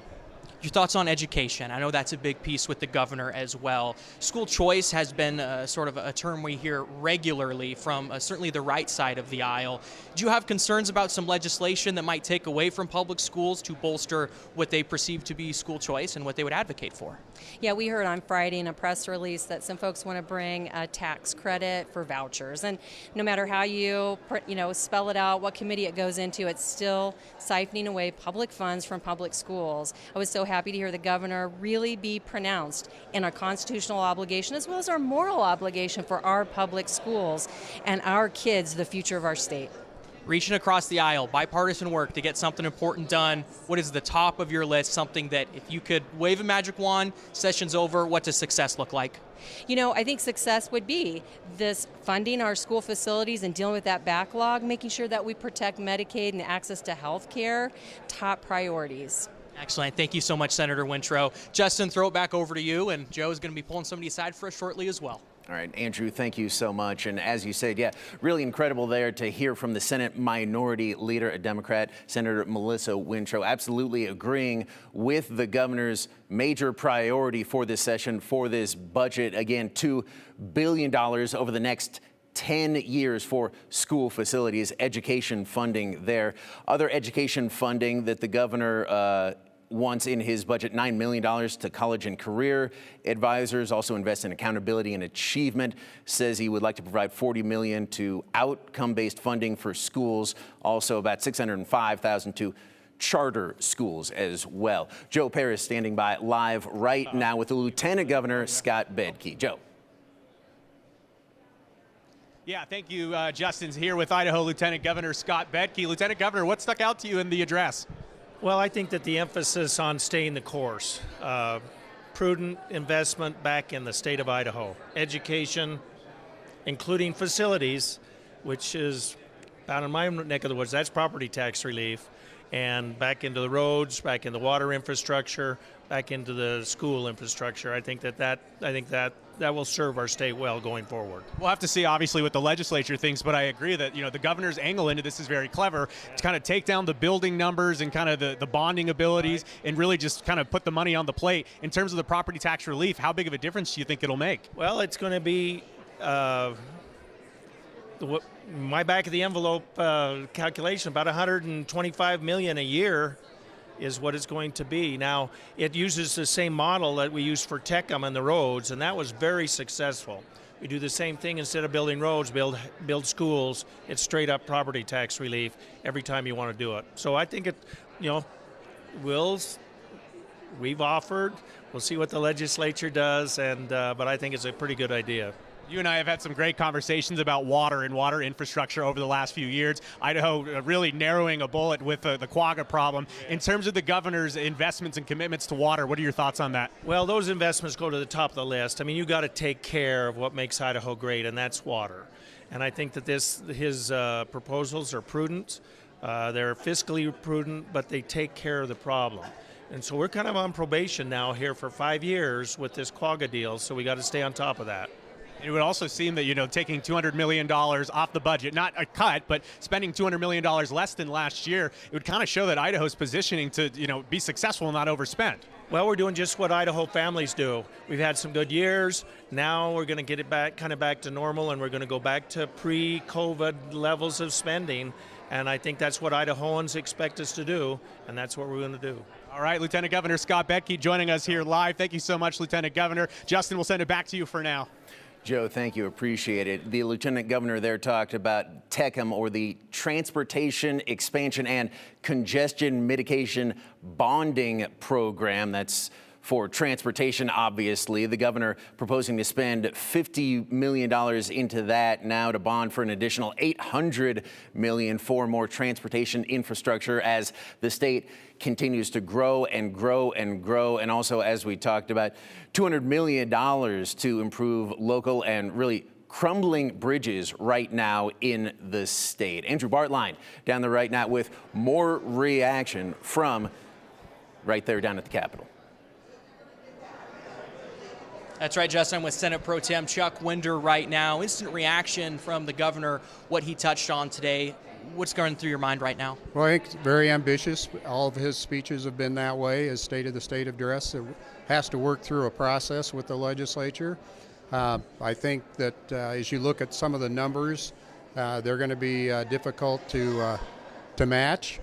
Your thoughts on education? I know that's a big piece with the governor as well. School choice has been sort of a term we hear regularly from certainly the right side of the aisle. Do you have concerns about some legislation that might take away from public schools to bolster what they perceive to be school choice and what they would advocate for? Yeah, we heard on Friday in a press release that some folks want to bring a tax credit for vouchers. And no matter how you spell it out, what committee it goes into, it's still siphoning away public funds from public schools. I was so happy to hear the governor really be pronounced in our constitutional obligation as well as our moral obligation for our public schools and our kids, the future of our state. Reaching across the aisle, bipartisan work to get something important done. What is the top of your list? Something that if you could wave a magic wand, session's over, what does success look like? You know, I think success would be this funding our school facilities and dealing with that backlog, making sure that we protect Medicaid and access to health care, top priorities. Excellent. Thank you so much, Senator Wintrow. Justin, throw it back over to you, and Joe is going to be pulling somebody aside for us shortly as well. All right, Andrew, thank you so much. And as you said, yeah, really incredible there to hear from the Senate Minority Leader, a Democrat, Senator Melissa Wintrow, absolutely agreeing with the governor's major priority for this session, for this budget. Again, $2 billion over the next 10 years for school facilities, education funding there. Other education funding that the governor wants in his budget, $9 million to college and career advisors, also invest in accountability and achievement, says he would like to provide $40 million to outcome-based funding for schools, also about $605,000 to charter schools as well. Joe Paris standing by live right now with the Lieutenant Governor, Scott Bedke. Joe. Yeah, thank you, Justin's here with Idaho Lieutenant Governor Scott Bedke. Lieutenant Governor, what stuck out to you in the address? Well, I think that the emphasis on staying the course, prudent investment back in the state of Idaho, education, including facilities, which is down in my neck of the woods, that's property tax relief, and back into the roads, back into water infrastructure, back into the school infrastructure. I think that will serve our state well going forward. We'll have to see, obviously, what the legislature thinks, but I agree that, the governor's angle into this is very clever to kind of take down the building numbers and kind of the bonding abilities and really just kind of put the money on the plate. In terms of the property tax relief, how big of a difference do you think it'll make? Well, it's going to be my back of the envelope calculation, about $125 million a year is what it's going to be. Now, it uses the same model that we used for Techum and the roads, and that was very successful. We do the same thing. Instead of building roads, build schools. It's straight up property tax relief every time you want to do it. So I think we've offered. We'll see what the legislature does, but I think it's a pretty good idea. You and I have had some great conversations about water and water infrastructure over the last few years. Idaho really narrowing a bullet with the quagga problem. In terms of the governor's investments and commitments to water, what are your thoughts on that? Well, those investments go to the top of the list. I mean, you got to take care of what makes Idaho great, and that's water. And I think that his proposals are prudent. They're fiscally prudent, but they take care of the problem. And so we're kind of on probation now here for 5 years with this quagga deal, so we got to stay on top of that. It would also seem that, taking $200 million off the budget, not a cut, but spending $200 million less than last year, it would kind of show that Idaho's positioning to, be successful and not overspend. Well, we're doing just what Idaho families do. We've had some good years. Now we're going to get it back to normal, and we're going to go back to pre-COVID levels of spending. And I think that's what Idahoans expect us to do, and that's what we're going to do. All right, Lieutenant Governor Scott Bettke joining us here live. Thank you so much, Lieutenant Governor. Justin, we'll send it back to you for now. Joe, thank you. Appreciate it. The Lieutenant Governor there talked about TECM, or the Transportation Expansion and Congestion Mitigation Bonding Program. That's for transportation, obviously. The governor proposing to spend $50 million into that now to bond for an additional $800 million for more transportation infrastructure as the state continues to grow and grow and grow. And also, as we talked about, $200 million to improve local and really crumbling bridges right now in the state. Andrew Bartline down the right now with more reaction from right there down at the Capitol. That's right, Justin. I'm with Senate Pro Tem Chuck Winder right now. Instant reaction from the governor, what he touched on today. What's going through your mind right now? Well, I think it's very ambitious. All of his speeches have been that way. His State of the State address has to work through a process with the legislature. I think that as you look at some of the numbers, they're going to be difficult to match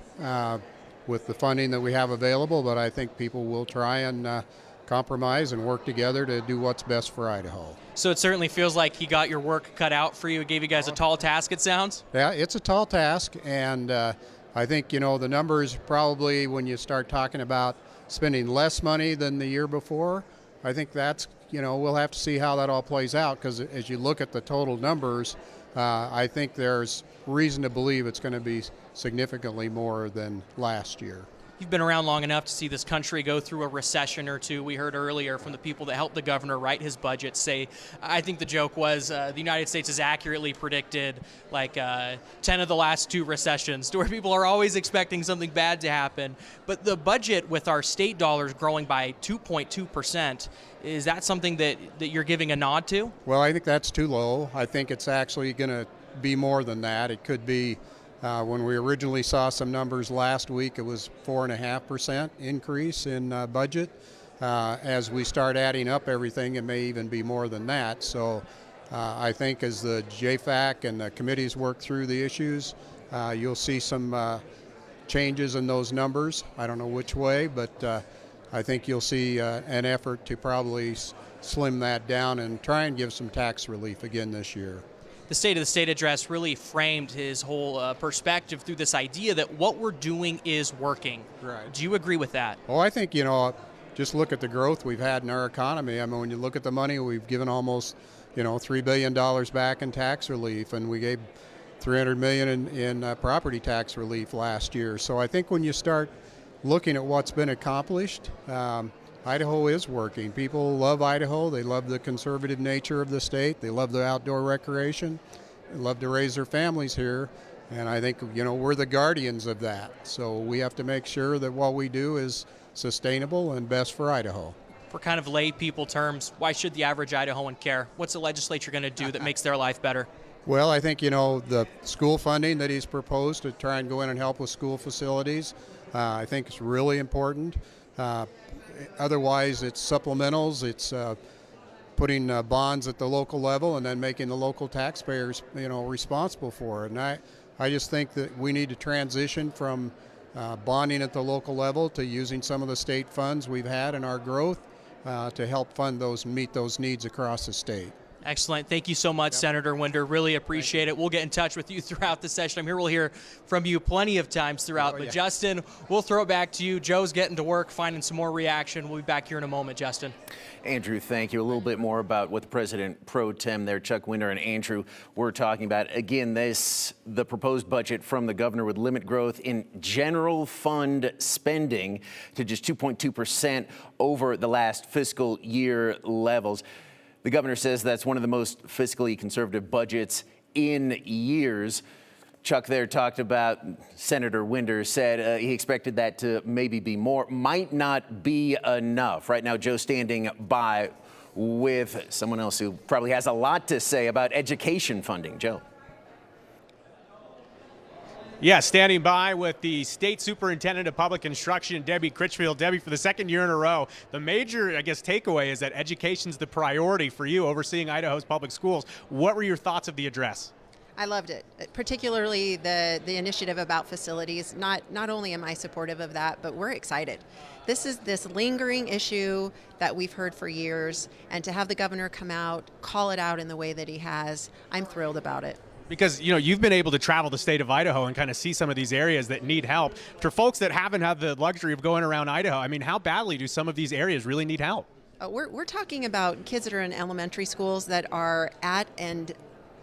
with the funding that we have available, but I think people will try and compromise and work together to do what's best for Idaho. So it certainly feels like he got your work cut out for you. He gave you guys a tall task, it sounds? Yeah, it's a tall task, and I think, the numbers probably, when you start talking about spending less money than the year before, I think that's, we'll have to see how that all plays out, because as you look at the total numbers, I think there's reason to believe it's going to be significantly more than last year. You've been around long enough to see this country go through a recession or two. We heard earlier from the people that helped the governor write his budget say, I think the joke was the United States has accurately predicted like 10 of the last 2 recessions, to where people are always expecting something bad to happen. But the budget with our state dollars growing by 2.2%, is that something that you're giving a nod to? Well, I think that's too low. I think it's actually going to be more than that. It could be when we originally saw some numbers last week, it was 4.5% increase in budget. As we start adding up everything, it may even be more than that. So I think as the JFAC and the committees work through the issues, you'll see some changes in those numbers. I don't know which way, but I think you'll see an effort to probably slim that down and try and give some tax relief again this year. The State of the State address really framed his whole perspective through this idea that what we're doing is working. Right. Do you agree with that? Oh, I think, just look at the growth we've had in our economy. I mean, when you look at the money, we've given almost, $3 billion back in tax relief, and we gave $300 million in property tax relief last year. So I think when you start looking at what's been accomplished, Idaho is working. People love Idaho. They love the conservative nature of the state. They love the outdoor recreation. They love to raise their families here. And I think, we're the guardians of that. So we have to make sure that what we do is sustainable and best for Idaho. For kind of lay people terms, why should the average Idahoan care? What's the legislature going to do that makes their life better? Well, I think, the school funding that he's proposed to try and go in and help with school facilities, I think is really important. Otherwise, it's supplementals. It's putting bonds at the local level and then making the local taxpayers, responsible for it. And I just think that we need to transition from bonding at the local level to using some of the state funds we've had in our growth to help fund meet those needs across the state. Excellent. Thank you so much, Senator Winder. Really appreciate it. We'll get in touch with you throughout the session. I'm here. We'll hear from you plenty of times throughout. But Justin, we'll throw it back to you. Joe's getting to work, finding some more reaction. We'll be back here in a moment, Justin. Andrew, thank you. A little bit more about what the President Pro Tem there, Chuck Winder and Andrew, were talking about. Again, the proposed budget from the governor would limit growth in general fund spending to just 2.2% over the last fiscal year levels. The governor says that's one of the most fiscally conservative budgets in years. Chuck there talked about, Senator Winder said he expected that to maybe be more, might not be enough. Right now, Joe standing by with someone else who probably has a lot to say about education funding. Joe. Yeah, standing by with the State Superintendent of Public Instruction, Debbie Critchfield. Debbie, for the second year in a row, the major, I guess, takeaway is that education's the priority for you overseeing Idaho's public schools. What were your thoughts of the address? I loved it, particularly the initiative about facilities. Not only am I supportive of that, but we're excited. This is this lingering issue that we've heard for years, and to have the governor come out, call it out in the way that he has, I'm thrilled about it. Because, you know, you've been able to travel the state of Idaho and kind of see some of these areas that need help. For folks that haven't had the luxury of going around Idaho, I mean, how badly do some of these areas really need help? We're talking about kids that are in elementary schools that are at and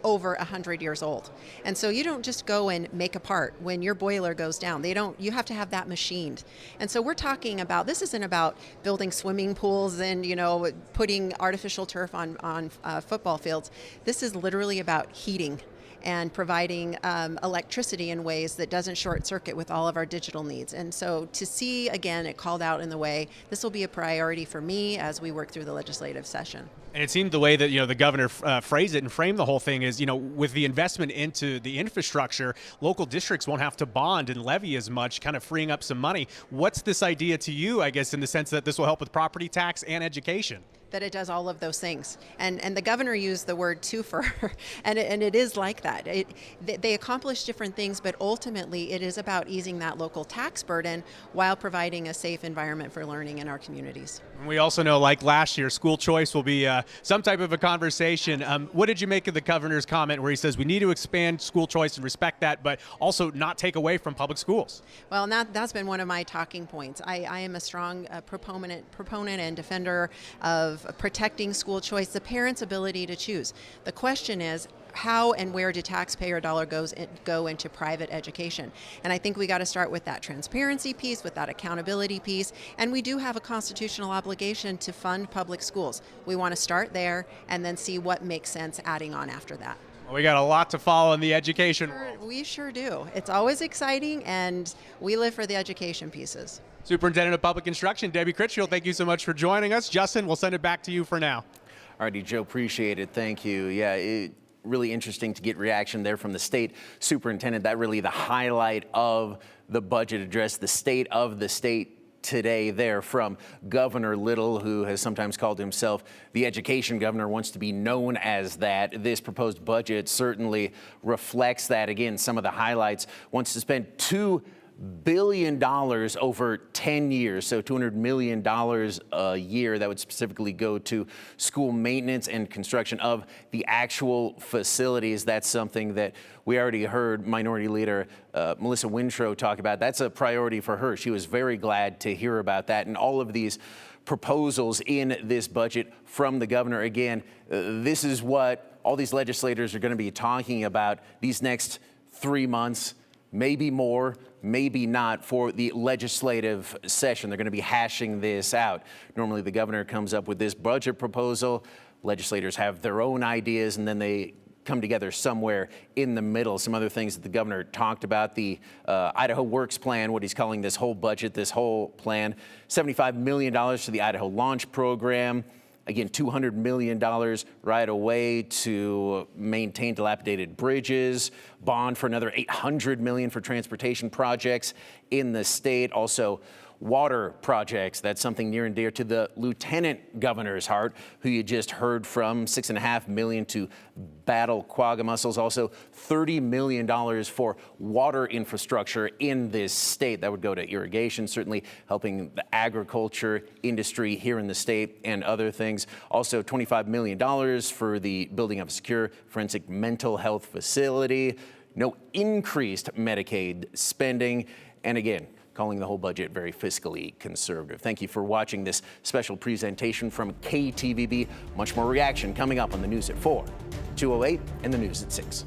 over 100 years old. And so you don't just go and make a part when your boiler goes down. You have to have that machined. And so we're talking about, this isn't about building swimming pools and, you know, putting artificial turf on football fields. This is literally about heating and providing electricity in ways that doesn't short circuit with all of our digital needs. And so to see, again, it called out in the way, this will be a priority for me as we work through the legislative session. And it seemed the way that, you know, the governor phrased it and framed the whole thing is, you know, with the investment into the infrastructure, local districts won't have to bond and levy as much, kind of freeing up some money. What's this idea to you, I guess, in the sense that this will help with property tax and education? That it does all of those things. And the governor used the word twofer, and it is like that. They accomplish different things, but ultimately it is about easing that local tax burden while providing a safe environment for learning in our communities. And we also know, like last year, school choice will be some type of a conversation. What did you make of the governor's comment where he says we need to expand school choice and respect that, but also not take away from public schools? Well, that's been one of my talking points. I am a strong proponent and defender of protecting school choice, the parents' ability to choose. The question is, how and where do taxpayer dollar go into private education? And I think we got to start with that transparency piece, with that accountability piece, and we do have a constitutional obligation to fund public schools. We want to start there and then see what makes sense adding on after that. Well, we got a lot to follow in the education. We sure do. It's always exciting, and we live for the education pieces. Superintendent of Public Instruction, Debbie Critchfield, thank you so much for joining us. Justin, we'll send it back to you for now. All righty, Joe, appreciate it. Thank you. Yeah, really interesting to get reaction there from the state superintendent. That really the highlight of the budget address, the state of the state today there from Governor Little, who has sometimes called himself the education governor, wants to be known as that. This proposed budget certainly reflects that. Again, some of the highlights, wants to spend $2 billion over 10 years, so $200 million a year. That would specifically go to school maintenance and construction of the actual facilities. That's something that we already heard Minority Leader Melissa Wintrow talk about. That's a priority for her. She was very glad to hear about that. And all of these proposals in this budget from the governor, again, this is what all these legislators are going to be talking about these next 3 months, maybe more, maybe not, for the legislative session. They're going to be hashing this out. Normally, the governor comes up with this budget proposal. Legislators have their own ideas, and then they come together somewhere in the middle. Some other things that the governor talked about, the Idaho Works plan, what he's calling this whole budget, this whole plan, $75 million to the Idaho Launch program. Again, $200 million right away to maintain dilapidated bridges, bond for another $800 million for transportation projects in the state. Also, water projects. That's something near and dear to the lieutenant governor's heart, who you just heard from. $6.5 million to battle quagga mussels. Also, $30 million for water infrastructure in this state. That would go to irrigation, certainly helping the agriculture industry here in the state and other things. Also, $25 million for the building of a secure forensic mental health facility. No increased Medicaid spending. And again, calling the whole budget very fiscally conservative. Thank you for watching this special presentation from KTVB. Much more reaction coming up on the news at 4, 208, and the news at 6.